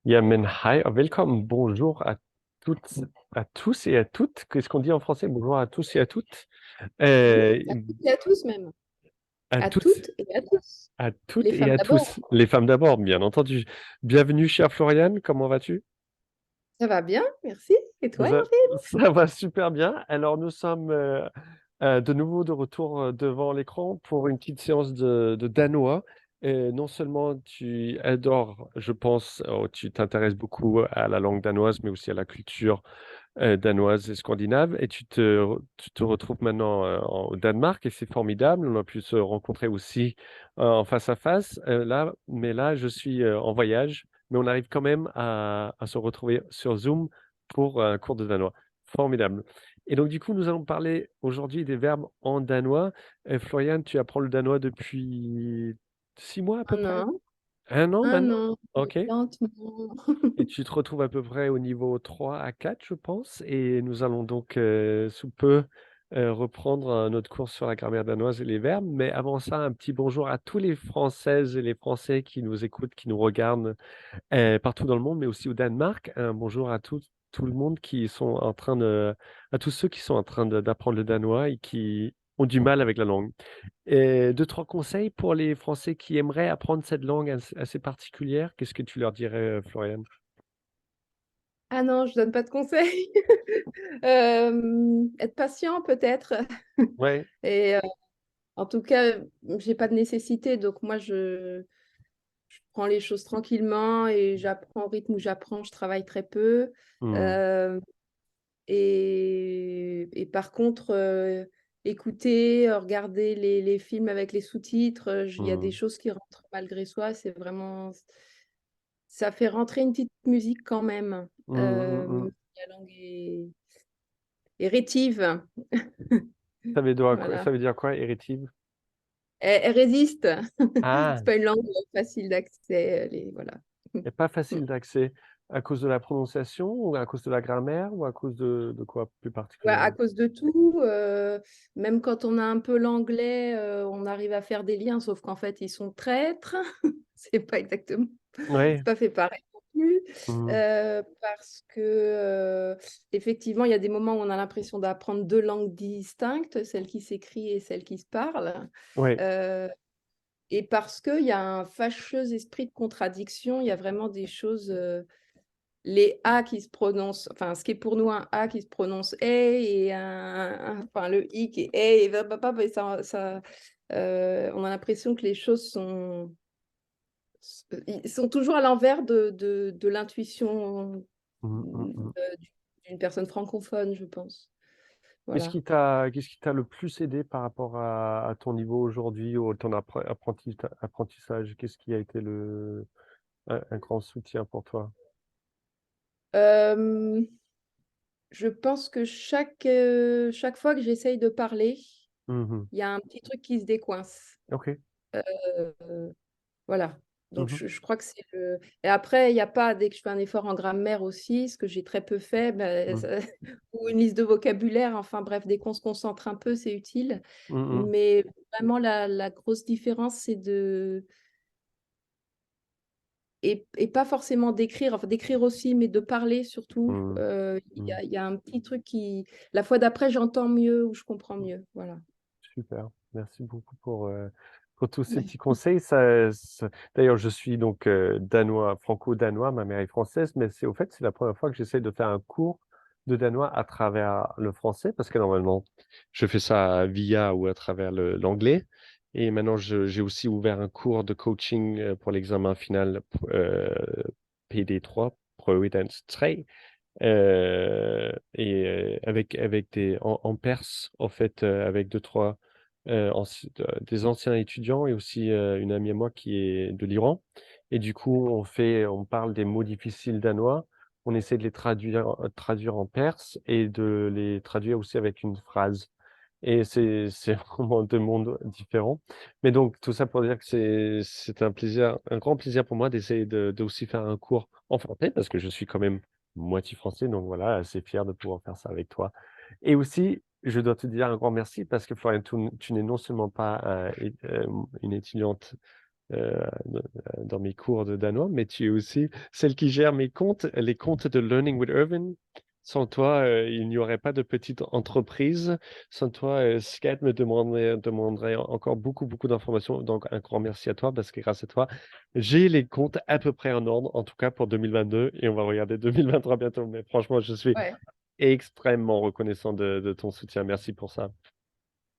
Jamen, hej og velkommen. Bonjour toutes, à tous et à toutes. Qu'est-ce qu'on dit en français? Bonjour à tous et à toutes. Oui, Euh, à toutes et à tous même. à À toutes, toutes et à tous. à toutes Les et femmes à d'abord. tous. Les femmes d'abord, bien entendu. Bienvenue, chère Floriane. Comment vas-tu? Ça va bien, merci. Et toi, Ça, Hervé? ça va super bien. Alors, nous sommes de nouveau de retour devant l'écran pour une petite séance de danois. Et non seulement tu adores, je pense, tu t'intéresses beaucoup à la langue danoise, mais aussi à la culture danoise et scandinave. Et tu te retrouves maintenant au Danemark et c'est formidable. On a pu se rencontrer aussi en face à face. Mais là, je suis en voyage, mais on arrive quand même à se retrouver sur Zoom pour un cours de danois. Formidable. Et donc, du coup, nous allons parler aujourd'hui des verbes en danois. Florian, tu apprends le danois depuis 6 mois à peu Un près? an, Un an un maintenant? an, Ok. lentement. Et tu te retrouves à peu près au niveau 3 à 4, je pense. Et nous allons donc sous peu reprendre notre cours sur la grammaire danoise et les verbes. Mais avant ça, un petit bonjour à tous les Françaises et les Français qui nous écoutent, qui nous regardent partout dans le monde, mais aussi au Danemark. Un bonjour à tout le monde qui sont en train à tous ceux qui sont en train d'apprendre le danois et qui ont du mal avec la langue. Et deux, trois conseils pour les Français qui aimeraient apprendre cette langue assez particulière. Qu'est-ce que tu leur dirais, Florian? Ah non, je donne pas de conseils. Être patient peut-être. Ouais. Et en tout cas, j'ai pas de nécessité, donc moi je prends les choses tranquillement et j'apprends au rythme où j'apprends. Je travaille très peu. Hmm. Euh, et par contre, écouter, regarder les films avec les sous-titres, il y a des Mmh. choses qui rentrent malgré soi. C'est vraiment, ça fait rentrer une petite musique quand même. Mmh, mmh, mmh. La langue est rétive. Voilà. Ça veut dire quoi, érétive? Elle résiste. Ah, C'est pas une langue facile d'accès. Voilà. et pas facile d'accès à cause de la prononciation ou à cause de la grammaire ou à cause de quoi plus Ouais, à particulièrement? cause de tout, même quand on a un peu l'anglais, on arrive à faire des liens, sauf qu'en fait, ils sont traîtres. C'est pas exactement, Ouais. c'est pas fait pareil non plus. Mmh. Parce que, effectivement, il y a des moments où on a l'impression d'apprendre 2 langues distinctes, celle qui s'écrit et celle qui se parle. Ouais. Heu et parce qu'il y a un fâcheux esprit de contradiction, il y a vraiment des choses, les A qui se prononcent, enfin, ce qui est pour nous un A qui se prononce et enfin, le I qui est et et on a l'impression que les choses ils sont toujours à l'envers de l'intuition Mmh, mmh, mmh. d'une personne francophone, je pense. Voilà. Qu'est-ce qui t'a le plus aidé par rapport à ton niveau aujourd'hui ou ton apprentissage? Qu'est-ce qui a été un grand soutien pour toi? Hem, je pense que chaque fois que j'essaye de parler, Mmh. il y a un petit truc qui se décoince. OK. Heu Voilà, donc Mmh. je crois que c'est le et après il y a pas dès que je fais un effort en grammaire aussi, ce que j'ai très peu fait, bah, Mmh. ça ou une liste de vocabulaire, enfin bref, dès qu'on se concentre un peu, c'est utile. Mmh mh. Mais vraiment la grosse différence, c'est de et pas forcément d'écrire, enfin d'écrire aussi, mais de parler surtout. Mmh. Mmh. Il y a un petit truc qui la fois d'après, j'entends mieux ou je comprends mieux, voilà. Super, merci beaucoup pour tous ces petits conseils. D'ailleurs, je suis donc danois, franco-danois, ma mère est française, mais c'est la première fois que j'essaie de faire un cours de danois à travers le français, parce que normalement, je fais ça via ou à travers l'anglais. Et maintenant, j'ai aussi ouvert un cours de coaching pour l'examen final PD3, Providence 3. Avec en perse, en fait, avec deux, trois des anciens étudiants et aussi une amie à moi qui est de l'Iran. Et du coup, on parle des mots difficiles danois. On essaie de les traduire en perse et de les traduire aussi avec une phrase. Et c'est vraiment deux mondes différents. Mais donc, tout ça pour dire que c'est un plaisir, un grand plaisir pour moi d'essayer de aussi faire un cours en français parce que je suis quand même moitié français. Donc voilà, assez fier de pouvoir faire ça avec toi. Et aussi, je dois te dire un grand merci parce que Florian, tu n'es non seulement pas une étudiante dans mes cours de danois, mais tu es aussi celle qui gère mes comptes, les comptes de Learning with Irvin. Sans toi, il n'y aurait pas de petite entreprise. Sans toi, Skype me demanderait encore beaucoup, beaucoup d'informations. Donc, un grand merci à toi parce que grâce à toi, j'ai les comptes à peu près en ordre, en tout cas pour 2022, et on va regarder 2023 bientôt. Mais franchement, je suis Ouais, extrêmement reconnaissant de ton soutien. Merci pour ça.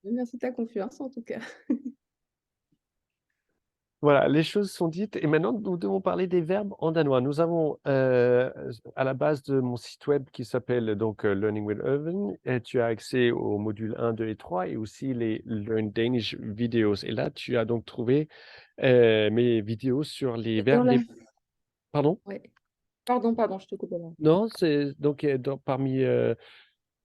merci de ta confiance en tout cas. Voilà, les choses sont dites et maintenant nous devons parler des verbes en danois. Nous avons à la base de mon site web qui s'appelle donc Learning with Irvin, et tu as accès aux modules 1, 2 et 3 et aussi les Learn Danish videos. Et là, tu as donc trouvé mes vidéos sur les Et dans verbes la... les... Pardon? Ouais. Pardon, je te coupe là. Non, c'est donc parmi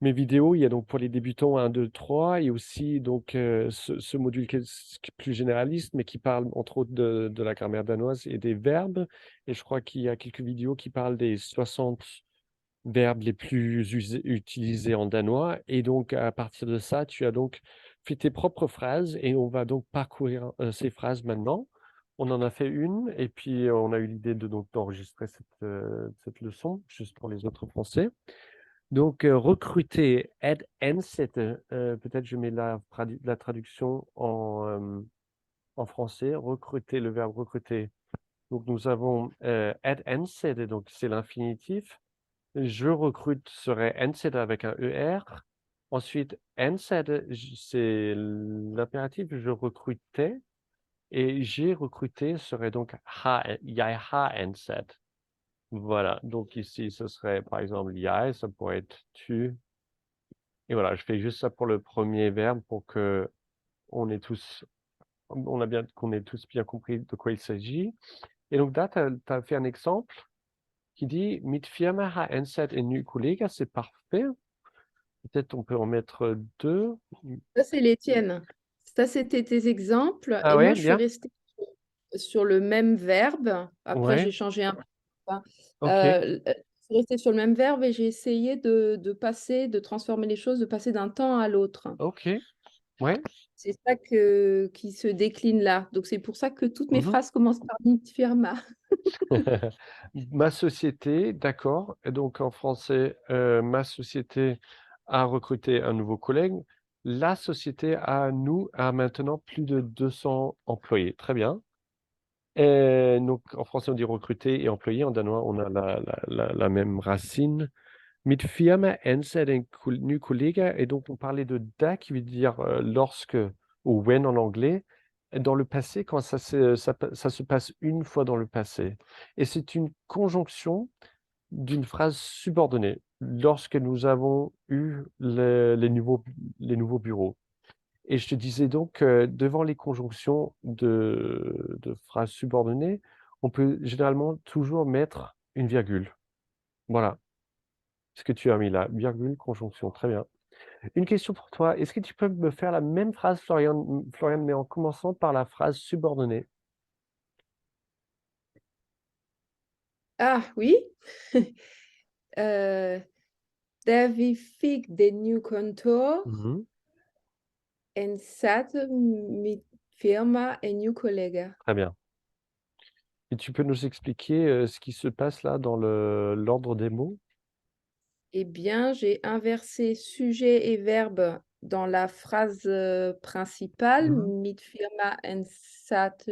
mes vidéos, il y a donc pour les débutants 1, 2, 3 et aussi donc ce module qui est plus généraliste, mais qui parle entre autres de la grammaire danoise et des verbes. Et je crois qu'il y a quelques vidéos qui parlent des 60 verbes les plus utilisés en danois. Et donc à partir de ça, tu as donc fait tes propres phrases et on va donc parcourir ces phrases maintenant. On en a fait une et puis on a eu l'idée de donc d'enregistrer cette leçon juste pour les autres Français. Donc, recruter, add ansette, peut-être je mets la traduction en français, recruter, le verbe recruter. Donc, nous avons add ansette, donc c'est l'infinitif. Je recrute serait ansette avec un ER. Ensuite, ansette, c'est l'impératif, je recrutais. Et j'ai recruté serait donc jeg har ansat. Voilà, donc ici, ce serait par exemple jeg, ça pourrait être tu. Et voilà, je fais juste ça pour le premier verbe pour que qu'on ait tous bien compris de quoi il s'agit. Et donc là, tu as fait un exemple qui dit Mit Firma har ansat en ny kollega, c'est parfait. Peut-être on peut en mettre deux. Ça, c'est les tiennes. Ça, c'était tes exemples. Ah Et moi, ouais, je suis bien. restée sur le même verbe. Après, Ouais, j'ai changé un peu. Hein. ok, Je suis restée sur le même verbe et j'ai essayé de passer, de transformer les choses, de passer d'un temps à l'autre. ok, ouais. C'est ça qui se décline là. Donc, c'est pour ça que toutes mes Mhm. phrases commencent par mit firma. Ma société, d'accord. Et donc en français, ma société a recruté un nouveau collègue. La société a maintenant plus de 200 employés. Très bien. Et donc en français, on dit recruter et employé. En danois, on a la même racine. Mit firma ansat en ny kollega. Et donc on parlait de da qui veut dire lorsque ou when en anglais. Dans le passé, quand ça se passe une fois dans le passé. Et c'est une conjonction d'une phrase subordonnée lorsque nous avons eu les nouveaux bureaux. Et je te disais donc, devant les conjonctions de phrases subordonnées, on peut généralement toujours mettre une virgule. Voilà ce que tu as mis là, virgule, conjonction. Très bien. Une question pour toi. Est-ce que tu peux me faire la même phrase, Florian, mais en commençant par la phrase subordonnée? Ah oui. Der vi fik det nye kontor Mhm. en satte mit firma en ny kollega. Très bien. Et tu peux nous expliquer ce qui se passe là dans l'ordre des mots? Eh bien, j'ai inversé sujet et verbe dans la phrase principale. Mhm. Mit firma en satte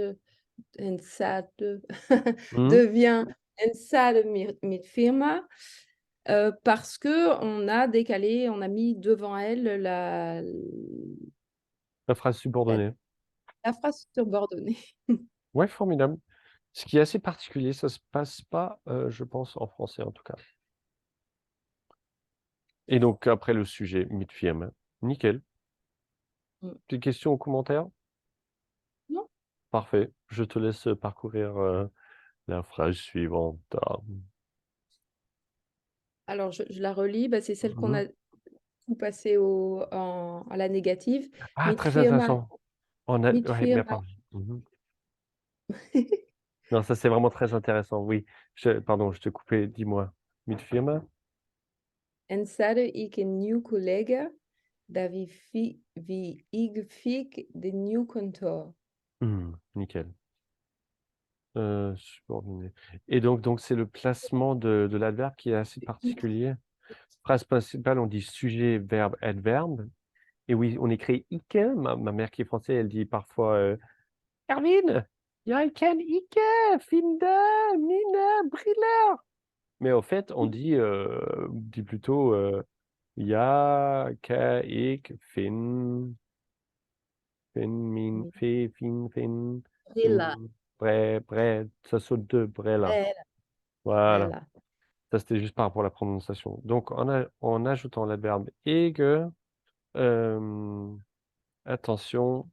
Mhm. devient en satte mit firma parce que on a décalé, on a mis devant elle La phrase la, subordonnée. la phrase subordonnée. Ouais, formidable. Ce qui est assez particulier, ça se passe pas, je pense, en français en tout cas. Et donc après le sujet, Mitfirma. Nickel. Mm. Des questions ou commentaires? Non. Parfait. Je te laisse parcourir la phrase suivante. Alors, je la relis, bah, c'est celle qu'on Mhm. a tout passé à la négative. Ah, Mit très firma, intéressant. mit Ouais, mais firma. pardon. Mhm. Non, ça c'est vraiment très intéressant. Oui. Pardon, je te coupais. Dis-moi. Mitfirma? En sadde ik een nieuw collega, dat wie ik fiek de nieuw kantoor. Nickel. Subordonné. Et donc c'est le placement de l'adverbe qui est assez particulier. Phrase principale, on dit sujet, verbe, adverbe. Et oui, on écrit Ike. Ma mère qui est française, elle dit parfois Erwin, jeg kan ikke finde mine briller. Mais au fait, on dit plutôt jeg kan ikke finde Brilla, min ça saute deux, brella. brella, Voilà. brella. Ça, c'était juste par rapport à la prononciation. Donc, en ajoutant l'adverbe ege, euh, attention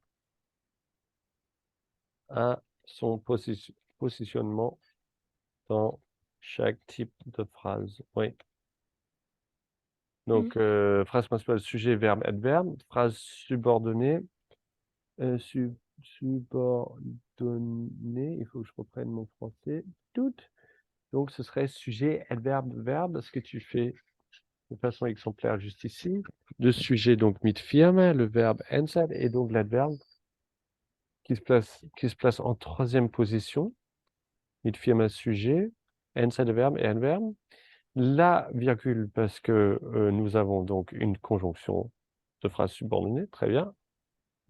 à son positionnement dans chaque type de phrase. Oui. Mmh. Donc, phrase principale, sujet, verbe, adverbe. Phrase subordonnée, subordonnée, il faut que je reprenne mon français. Tout. Donc, ce serait sujet, adverbe, verbe, ce que tu fais de façon exemplaire juste ici. Le sujet, donc, mit firme, le verbe ensad, et donc l'adverbe qui se place en troisième position. Mit firme, sujet, ensad, verbe et adverbe. La virgule, parce que nous avons donc une conjonction de phrase subordonnée, très bien.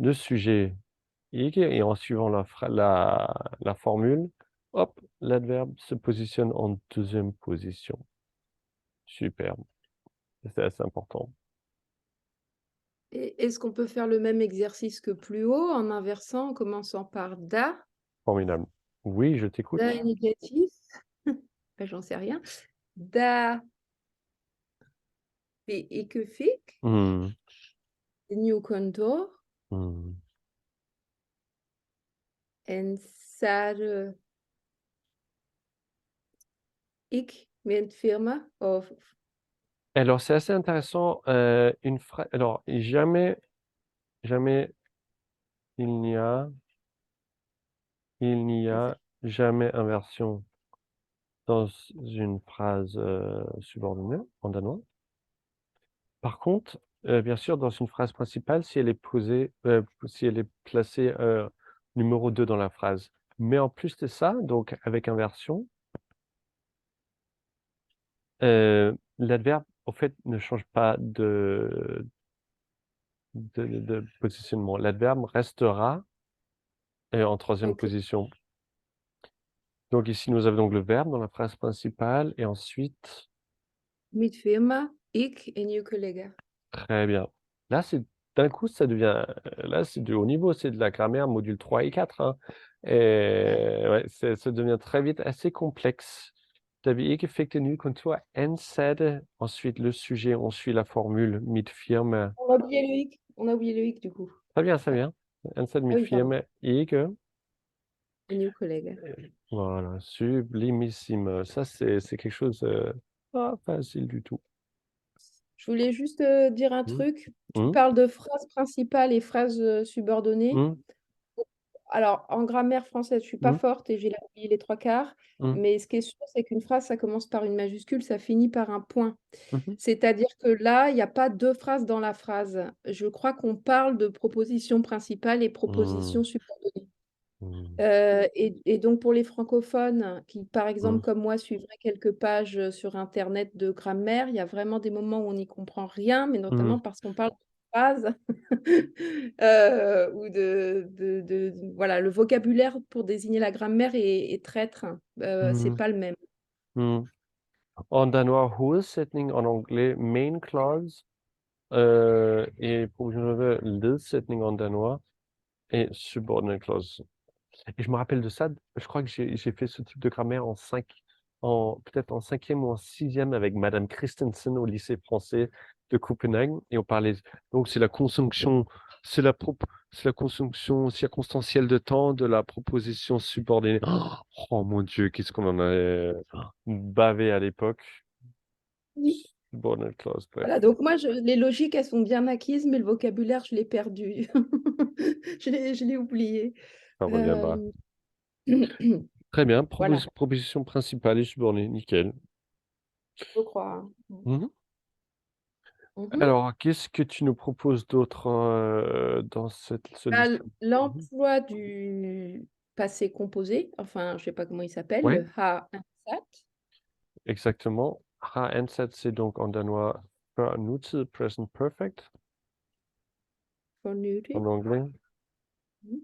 Le sujet, ig, et en suivant la formule, hop, l'adverbe se positionne en deuxième position. Superbe. C'est assez important. Et est-ce qu'on peut faire le même exercice que plus haut en inversant, en commençant par da? Formidable. Oui, je t'écoute. Da est négatif? Bah, j'en sais rien. Da est équefique, Hmm, new contour, hmm. en sade ik met firma of Alors, c'est assez intéressant. Alors, jamais, il n'y a, il n'y a jamais inversion dans une phrase subordonnée en danois. Par contre, bien sûr, dans une phrase principale, si elle est placée numéro 2 dans la phrase. Mais en plus de ça, donc avec inversion, l'adverbe, au fait, ne change pas de positionnement. L'adverbe restera en troisième OK. position. Donc ici, nous avons donc le verbe dans la phrase principale et ensuite, Mit firma, ik en je collega. très bien. Là, d'un coup, ça devient, là, c'est du haut niveau, c'est de la grammaire module 3 et 4, hein. Ouais. Et ouais, ça devient très vite assez complexe. D'habitude, ikke fik det nye kontor ansatte. Ensuite, le sujet, on suit la formule mit firma. On a oublié le hic. On a oublié le hic du coup. Très bien, très Ah, bien. Ansat ah mit oui, pardon. firma ikke. En je collega. Voilà, sublimissime. Ça, c'est quelque chose pas facile du tout. Je voulais juste, dire un Mmh. truc. Tu Mmh. parles de phrases principales et phrases, subordonnées. Mmh. Alors, en grammaire française, je suis pas Mmh. forte et j'ai là oublié les 3 quarts, Mmh. mais ce qui est sûr, c'est qu'une phrase, ça commence par une majuscule, ça finit par un point. Mmh. C'est-à-dire que là, il y a pas 2 phrases dans la phrase. Je crois qu'on parle de proposition principale et Mmh. proposition subordonnée. Mmh. Et donc pour les francophones qui, par exemple, Mmh. comme moi, suivraient quelques pages, sur internet de grammaire, il y a vraiment des moments où on n'y comprend rien, mais Mmh. notamment parce qu'on parle de phrases, ou de voilà, le vocabulaire pour désigner la grammaire est traître, c'est Mmh. pas le même. Mmh. En danois, hovedsætning, en anglais, main clause, et pour ledsætning en danois, et subordinate clause. Et je me rappelle de ça, je crois que j'ai fait ce type de grammaire peut-être en cinquième ou en sixième avec Madame Christensen au lycée français de Copenhague. Et on parlait, donc c'est la conjonction circonstancielle de temps de la proposition subordonnée. Oh mon Dieu, qu'est-ce qu'on en a bavé à l'époque. Oui. Subordinate clause, bref, Voilà, donc moi, les logiques, elles sont bien acquises, mais le vocabulaire, je l'ai perdu. Je l'ai oublié. ça reviendra. Hem, Très bien, voilà, proposition principale et subordonnée, nickel. je crois, hein. Mhm. Mmh. Alors, qu'est-ce que tu nous proposes d'autre dans ce Bah, liste? Mhm. l'emploi du passé composé, enfin, je sais pas comment il s'appelle, Ouais, le har ansat. exactement. Har ansat, c'est donc en danois før nutid, present perfect Fornylig. en anglais. Mmh.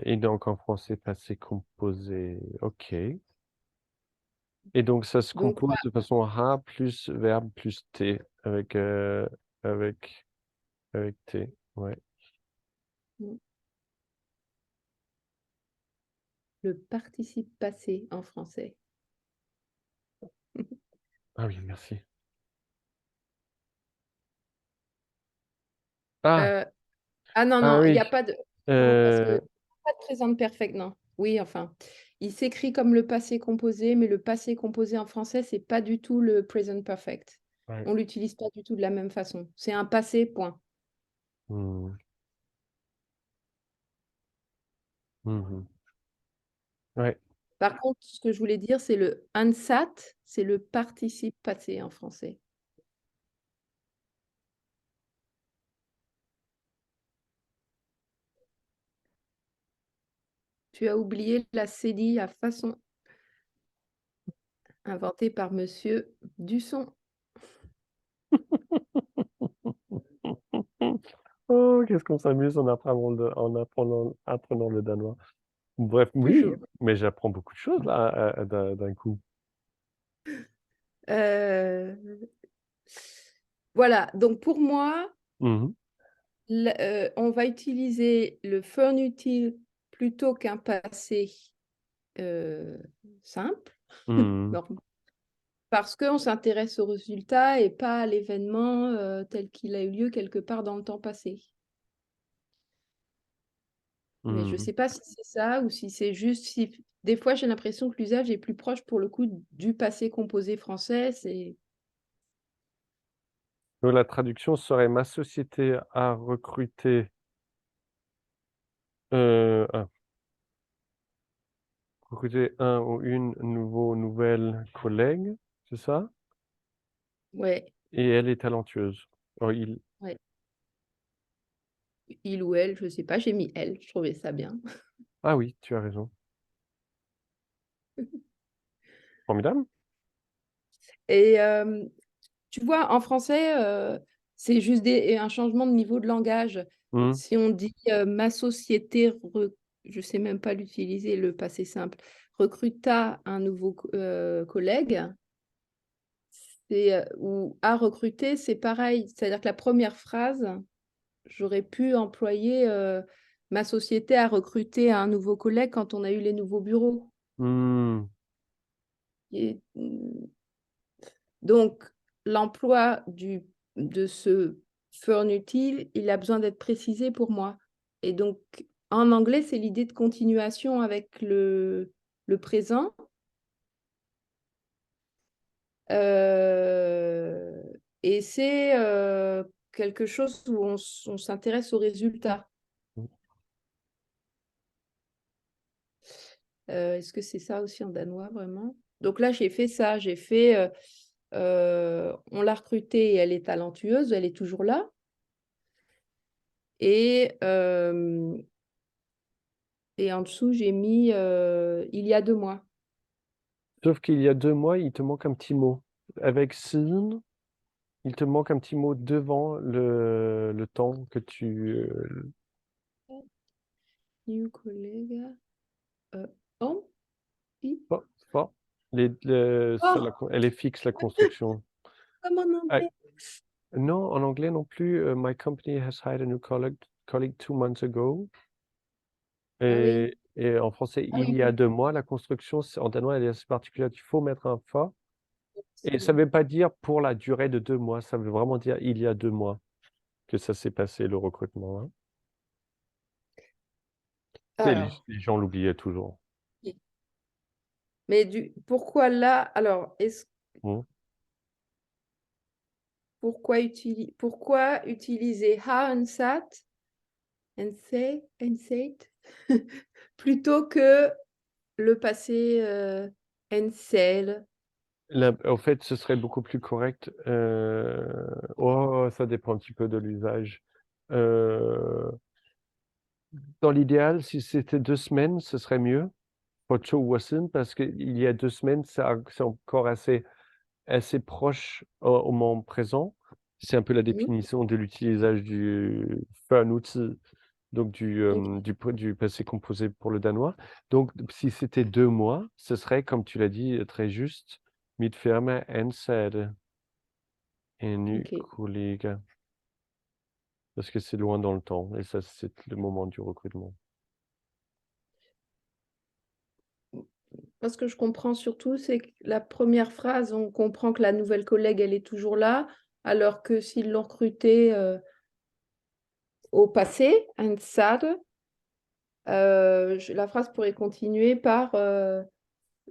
Et donc en français, passé composé. OK. Et donc ça se Donc compose de façon har plus verbe plus t avec, avec, avec t. Ouais. mmh, le participe passé en français. Ah oui, merci. Ah! Heu, ah non, Ah non, il y oui. a pas de non, parce que Euh, pas de présent perfect, non. Oui, enfin, il s'écrit comme le passé composé, mais le passé composé en français, c'est pas du tout le present perfect. ouais. On l'utilise pas du tout de la même façon. C'est un passé, point. Mmh. Mmh. Ouais. Par contre, ce que je voulais dire, c'est le ansat, c'est le participe passé en français. Tu as oublié la cédille à façon, inventée par monsieur Dusson. Oh, qu'est-ce qu'on s'amuse en apprenant le danois. Bref, oui, Toujours. mais j'apprends beaucoup de choses là, d'un coup. Heu, voilà, donc pour moi, Mmh. on va utiliser le Förnutil plutôt qu'un passé, heu, simple, Mmh. normal, parce qu'on s'intéresse au résultat et pas à l'événement, tel qu'il a eu lieu quelque part dans le temps passé. Mais je ne Mmh. sais pas si c'est ça ou si c'est juste si des fois j'ai l'impression que l'usage est plus proche pour le coup du passé composé français, c'est Donc la traduction serait: «Ma société a recruté, ah, recruté un ou une nouvelle collègue», c'est ça? ouais, «Et elle est talentueuse». Oh, ouais, il ou elle, je sais pas, j'ai mis elle, je trouvais ça bien. ah oui, tu as raison. Formidable. Et tu vois, en français, c'est juste des un changement de niveau de langage. Mmh. Si on dit, ma société je sais même pas l'utiliser, le passé simple, recruta un nouveau collègue, c'est, ou a recruté, c'est pareil. C'est-à-dire que la première phrase, j'aurais pu employer, ma société a recruté un nouveau collègue quand on a eu les nouveaux bureaux Mmh. et donc l'emploi de ce Förnutil, il a besoin d'être précisé pour moi et donc en anglais, c'est l'idée de continuation avec le présent, heu et c'est, quelque chose où on s'intéresse aux résultats. Mmh. Est-ce que c'est ça aussi en danois vraiment? Donc là, j'ai fait ça, j'ai fait, on l'a recrutée et elle est talentueuse, elle est toujours là et et en dessous, j'ai mis, il y a 2 mois. Sauf qu'il y a 2 mois, il te manque un petit mot. Avec siden, il te manque un petit mot devant le temps que tu, New collega, om, i, pas pas le ça oh! la con elle est fixe la construction. Comme en Ah, anglais. non, en anglais non plus, «My company has hired a new colleague 2 months ago» Ah oui, et en français, ah il oui, y a 2 mois, la construction, c'est en danois, elle est assez particulière. Il faut mettre un «fa» et ça si. veut pas dire pour la durée de 2 mois, ça veut vraiment dire il y a 2 mois que ça s'est passé le recrutement, hein. Tu sais, Alors, les gens l'oubliaient toujours. i mais du pourquoi là alors, est-ce Mmh. pourquoi utiliser Haansat, Hensate plutôt que le passé, Hensel? Là, en fait, ce serait beaucoup plus correct, oh, ça dépend un petit peu de l'usage. Dans l'idéal, si c'était 2 semaines, ce serait mieux. For 2 uger siden, parce qu'il y a 2 semaines, c'est encore assez proche au moment présent. C'est un peu la Mmh. définition de l'utilisation du før nutid, donc OK, du passé composé pour le danois. Donc si c'était 2 mois, ce serait, comme tu l'as dit, très juste: Mit firma ansatte en ny OK. kollega. Parce que c'est loin dans le temps et ça, c'est le moment du recrutement. Moi, ce que je comprends surtout, c'est que la première phrase, on comprend que la nouvelle collègue, elle est toujours là, alors que s'ils l'ont recrutée, au passé, "ansatte", je la phrase pourrait continuer par,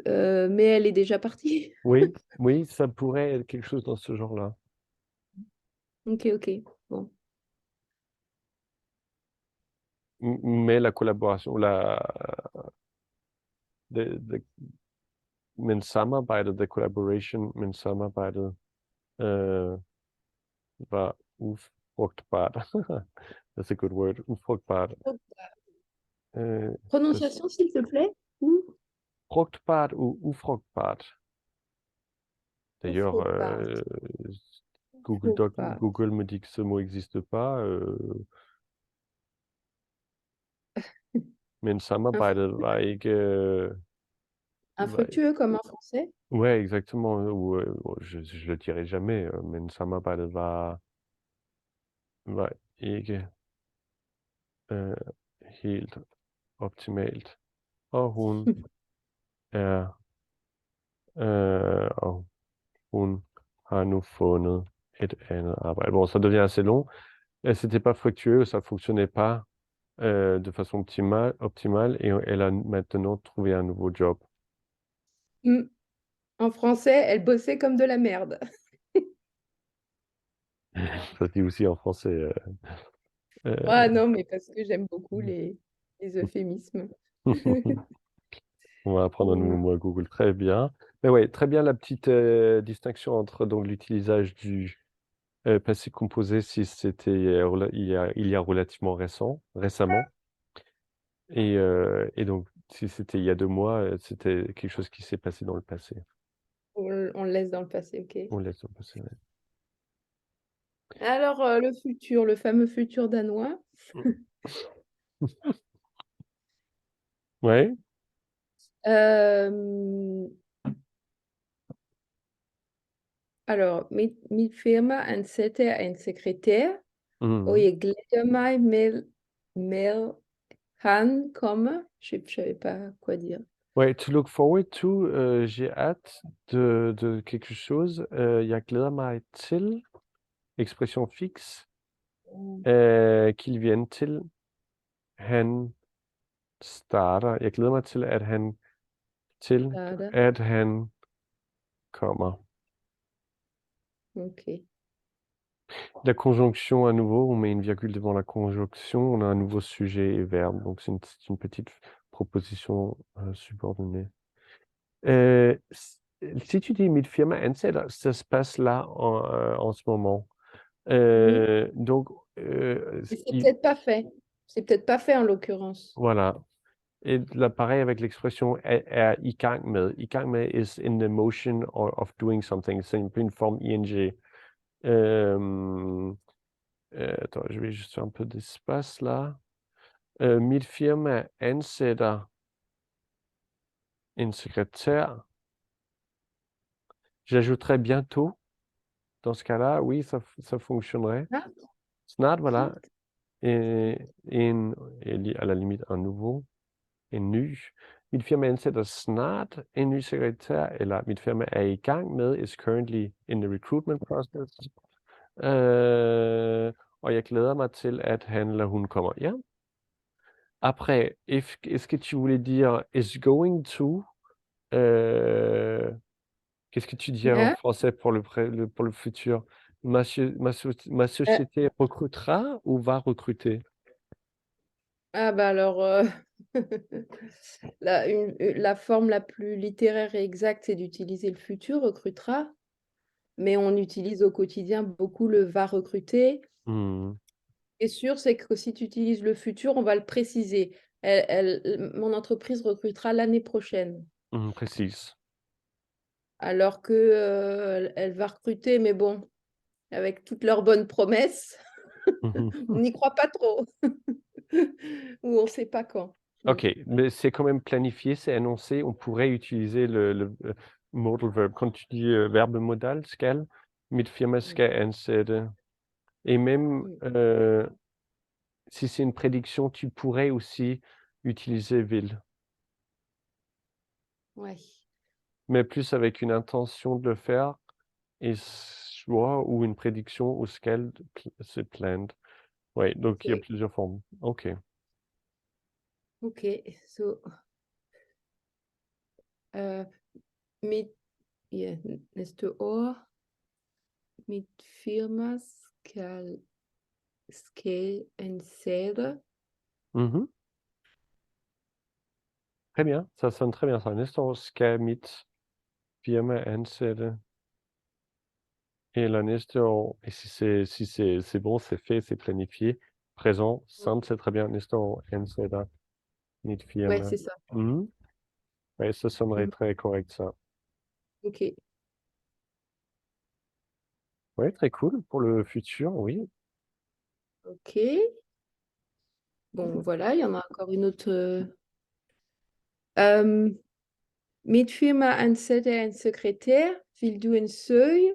«Mais elle est déjà partie». Oui, oui, ça pourrait être quelque chose dans ce genre-là. OK, OK. Bon. Mais la collaboration, det men samarbejdet, the collaboration, men samarbejdet, øh, var ufrugtbart. That's a good word, ufrugtbart. Das Prononciation, s'il te plaît? frugtbart ou ufrugtbart. D'ailleurs, Ufruchtbar. Ufruchtbar. Google me dit que ce mot n'existe pas, men samarbejdet var Infructueux? ikke, var Infructueux comme en français? ouais, exactement, ou, je le dirai jamais, men samarbejdet var ikke, øh, helt optimalt. Og hun er og hun har nu fundet et andet arbejde. Bon, ça devient assez long. C'était pas fructueux, ça fonctionnait pas, de façon optimale et elle a maintenant trouvé un nouveau job. Mmh. En français, elle bossait comme de la merde. Ça se dit aussi en français, Ah non, mais parce que j'aime beaucoup les euphémismes. On va apprendre un nouveau Mmh. mot à Google, très bien. Mais ouais, très bien la petite, distinction entre donc l'utilisation du, passé composé si c'était, il y a relativement récemment et donc si c'était il y a 2 mois, c'était quelque chose qui s'est passé dans le passé. On le laisse dans le passé, OK. On laisse au passé, ouais. Alors, le futur, le fameux futur danois. Ouais. Hem, alors, mit Firma ansätter en sekreterare och Mmh. jag gläder mig med han kommer. Je savais pas quoi dire. Ouais, to look forward to, j'ai hâte de quelque chose, jeg glæder mig til, expression fixe, qu'il vienne til, han starter. Jeg glæder mig til Schade. at han kommer. OK. La conjonction à nouveau, on met une virgule devant la conjonction, on a un nouveau sujet et verbe, donc c'est une petite proposition, subordonnée. Si tu dis mit firma ansætter, ça se passe là en ce moment. Mmh. Donc, Mais c'est peut-être pas fait. C'est peut-être pas fait en l'occurrence. voilà. Et là, pareil avec l'expression er i gang med. I gang med is in the motion of doing something. C'est un peu une forme ing. Attends, je vais juste faire un peu d'espace là. Mit firma ansætter en secrétaire. J'ajouterais bientôt. Dans ce cas-là, oui, ça fonctionnerait. Ah, Snart, voilà. snart. Et à la limite, un nouveau. En ny. Mit firma ansætter snart en ny sekretær, eller mit firma er i gang med, is currently in the recruitment process. Og jeg glæder mig til, at han eller hun kommer. Ja. Après, est-ce que tu voulais dire is going to? Qu'est-ce que tu dirais en Ah, français pour pour le futur? Ma heu, société recrutera ou va recruter? ah bah alors, la forme la plus littéraire et exacte, c'est d'utiliser le futur, recrutera, mais on utilise au quotidien beaucoup le va recruter Mmh. qui est sûr, c'est que si tu utilises le futur, on va le préciser. Mon entreprise recrutera l'année prochaine. Précise. Alors que, elle va recruter, mais bon, avec toutes leurs bonnes promesses, on n'y croit pas trop. Ou on sait pas quand. OK, mais c'est quand même planifié, c'est annoncé. On pourrait utiliser le modal verb. Quand tu dis, verbe modal, skal, mit firma skal ansætte. Et même, si c'est une prédiction, tu pourrais aussi utiliser will, Ouais. mais plus avec une intention de le faire et soit ou une prédiction ou skal, c'est planned. Ouais, donc il y a OK. plusieurs formes. OK. Okay, so, mit ja, nächste Ohr, mit Firma Scale and Seder. Mmh. Très bien, ça sonne très bien ça. Nästa år ska mitt firma ansætte. Et la nästa år, et si c'est bon, c'est fait, c'est planifié. Présent, sant, c'est très bien. Nästa år ansætter mit Ouais, firma. c'est ça. Mmh. Ouais, ça sonnerait Mmh. très correct ça. OK. Ouais, très cool pour le futur, oui. OK. Bon, voilà, il y en a encore une autre, mit Firma anstelle ein Sekretär, will du ein Seuil?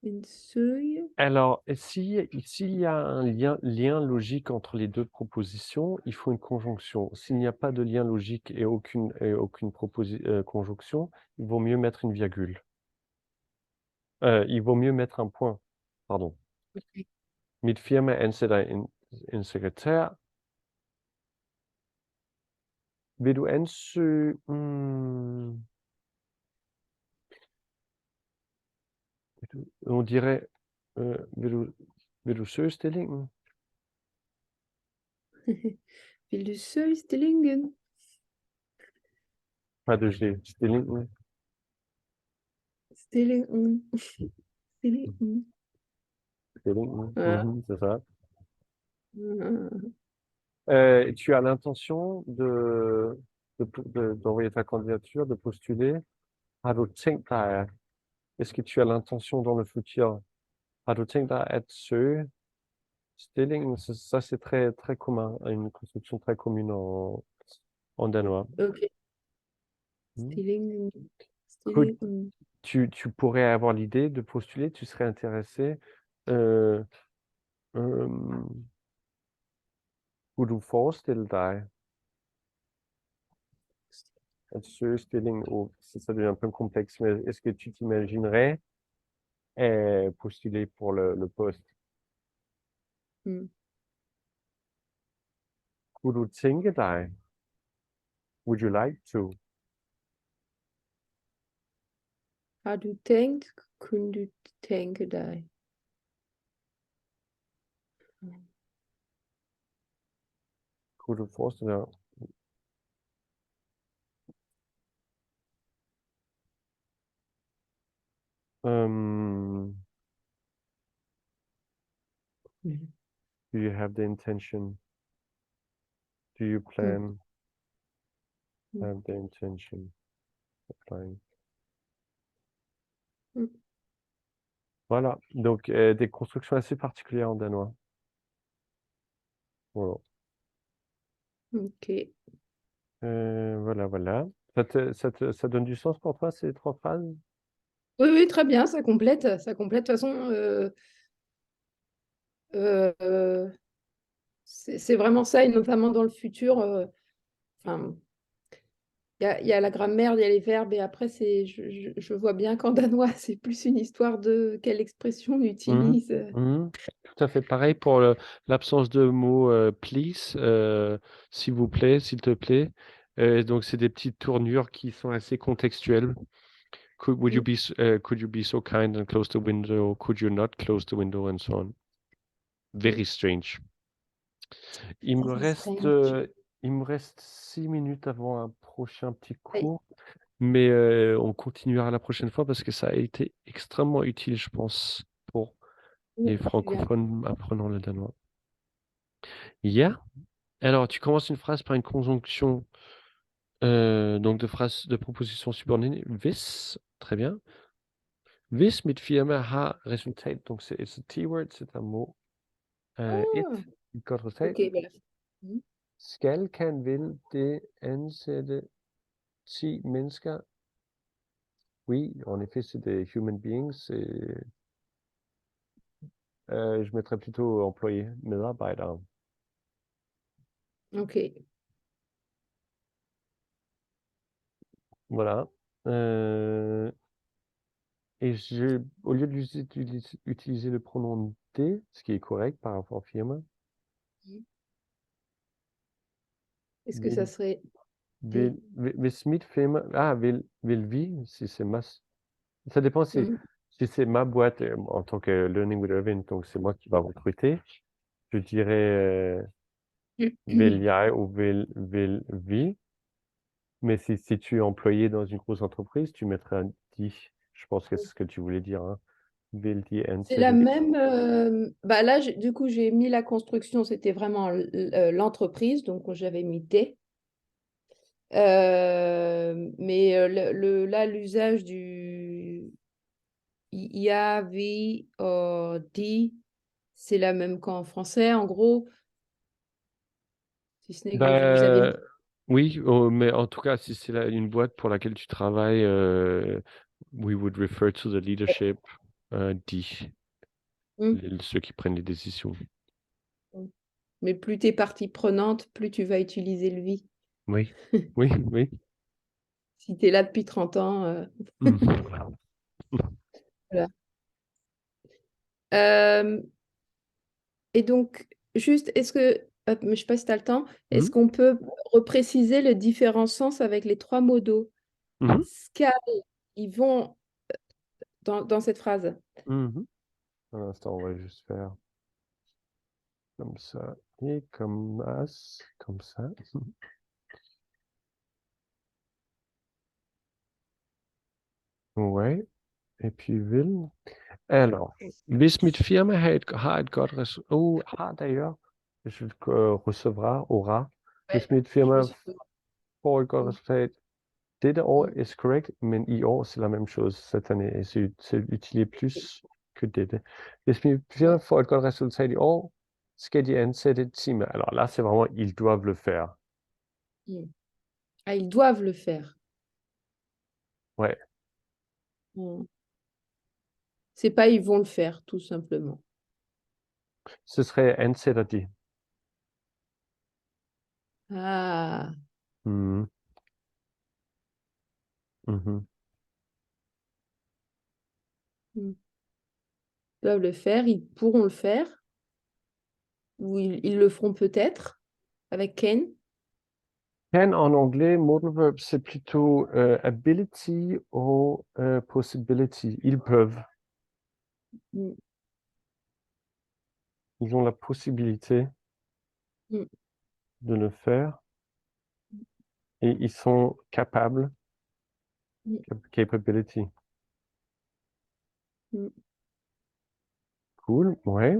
Ein Seuil? Alors, et s'il y a un lien logique entre les 2 propositions, il faut une conjonction. S'il n'y a pas de lien logique et aucune conjonction, il vaut mieux mettre une virgule. Il vaut mieux mettre un point, pardon. OK. Mit Firma ansætter en sekretær. Vil du ansøge on dirait, vil du søge stillingen? Will du Seuil stillingen? Pas de G, stillingen. Stillingen. Stillingen. Stillingen, Voilà. c'est ça. Mmh. Tu as l'intention d'envoyer ta candidature, de postuler? Har du tænkt dig est-ce que tu as l'intention dans le futur? Har du tænkt dig at søge stillingen? Ça c'est très, très commun, une construction très commune en danois. OK. Mmh. Stillingen. Could Stillingen. tu pourrais avoir l'idée de postuler, tu serais intéressé, heu, kunne du forestille dig at søge stillingen? Ça devient un peu complexe, mais est-ce que tu t'imaginerais, postuler pour le poste? Mmh. Kunne du tænke dig? Would you like to? Har du tænkt? Kunne du tænke dig? Kunne du forestille dig? Mhm. Do you have the intention? Do you Mm. plan Mm. have the intention of applying? Mm. Voilà, donc des constructions assez particulières en danois. Voilà. OK. Voilà, voilà. Ça donne du sens pour toi ces 3 phrases? Oui, oui, très bien, ça complète, ça complète. De toute façon, c'est vraiment ça et notamment dans le futur, enfin, il y a la grammaire, il y a les verbes et après c'est je vois bien qu'en danois, c'est plus une histoire de quelle expression on Mmh utilise, mh. Mmh. Tout à fait pareil pour l'absence de mot, please, s'il vous plaît, s'il te plaît. Donc c'est des petites tournures qui sont assez contextuelles. Mmh. Could you be so kind and close the window? Could you not close the window? And so on. Mmh. Very strange. Il me Very reste, strange. 6 minutes avant un prochain petit Oui, cours, mais on continuera la prochaine fois parce que ça a été extrêmement utile, je pense, pour oui, les très bien. francophones apprenant le danois. Yeah. Alors, tu commences une phrase par une conjonction donc de phrase de proposition subordonnée. Hvis, très bien. Hvis mit firma har resultat, donc c'est it's a T-word, c'est un mot. Ah, Et godt resultat. ok, voilà. Mm. Skal, kan, vil det ansætte 10 mennesker? Oui, en effet, c'est des human beings. Je mettrais plutôt employés, medarbejdere. Ok. Voilà. Et au lieu d'utiliser le pronom des, ce qui est correct par rapport au firma, Mm. Est-ce que ça vil, serait vil, des? hvis mit firma, vil vi, si c'est ma, ça dépend Mm. si c'est ma boîte en tant que Learning with Irving, donc c'est moi qui va recruter, je dirais vil jeg ou vil vi, mais si tu es employé dans une grosse entreprise, tu mettrais un di. Je pense que c'est ce que tu voulais dire, hein. Vil de C'est la ansætte. même. Bah là, du coup, j'ai mis la construction, c'était vraiment l'entreprise, donc j'avais mis des. Mais là, l'usage du IA, vi, di, c'est la même qu'en français, en gros, si ce n'est que vous avez Bah, mis. oui, mais en tout cas, si c'est une boîte pour laquelle tu travailles, we would refer to the leadership, D, Mm. ceux qui prennent les décisions. Mais plus tu es partie prenante, plus tu vas utiliser le vi. Oui, oui, oui. Si tu es là depuis 30 ans, Mhm. voilà. Euh, et donc, juste, est-ce que, je ne sais pas si tu as le temps, est-ce Mhm. qu'on peut repréciser les différents sens avec les trois modaux? Mhm. Scale, ils vont dans cette phrase. Mhm. Un instant, on va juste faire comme ça et comme as, comme ça. Ouais, et puis vil. Alors, hvis mit firma har et godt resultat, har d'ailleurs, je recevra, aura, Ouais, hvis mit je me firma suis... får et godt Mm, resultat, dette år mm, is correct, men i år, c'est la même chose cette année, et c'est utilisé plus que dette. Hvis mit firma ouais, får et godt resultat i år, skal de ansætte 10 mand. Alors là, c'est vraiment, ils doivent le faire. mm. Ah, ils doivent le faire. Ouais, Mm. C'est pas ils vont le faire, tout simplement. ce serait ansætter de. Ah, Mhm. Mhm. mm. Ils doivent le faire, ils pourront le faire, ou ils le feront peut-être avec Ken. Can en anglais, modal verb, c'est plutôt ability ou possibility. Ils peuvent. Mm, Ils ont la possibilité mm, de le faire et ils sont capables, mm, capability. mm. Cool, ouais.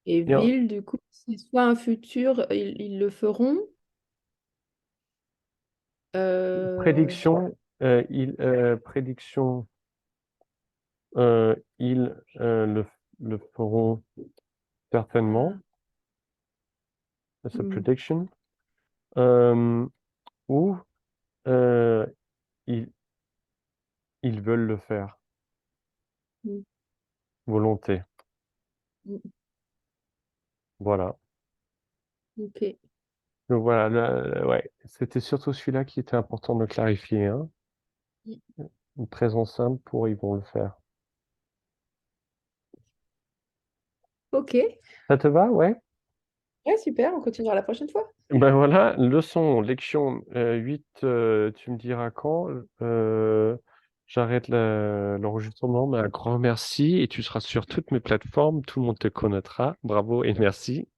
Et Et Ville, du coup, c'est soit un futur, ils le feront. Euh, prédiction, prédiction, ils le feront certainement. ah, C'est a mm, prediction. Euh, ou euh, ils, ils veulent le faire. mm, Volonté. mm. Voilà. Ok. Donc voilà, ouais, c'était surtout celui-là qui était important de clarifier, hein. Mm. Une présence simple pour ils vont le faire. Ok. Ça te va, ouais? Ouais, super, on continuera la prochaine fois. Ben voilà, leçon, lection 8, tu me diras quand. J'arrête l'enregistrement, mais un grand merci et tu seras sur toutes mes plateformes, tout le monde te connaîtra. Bravo et merci.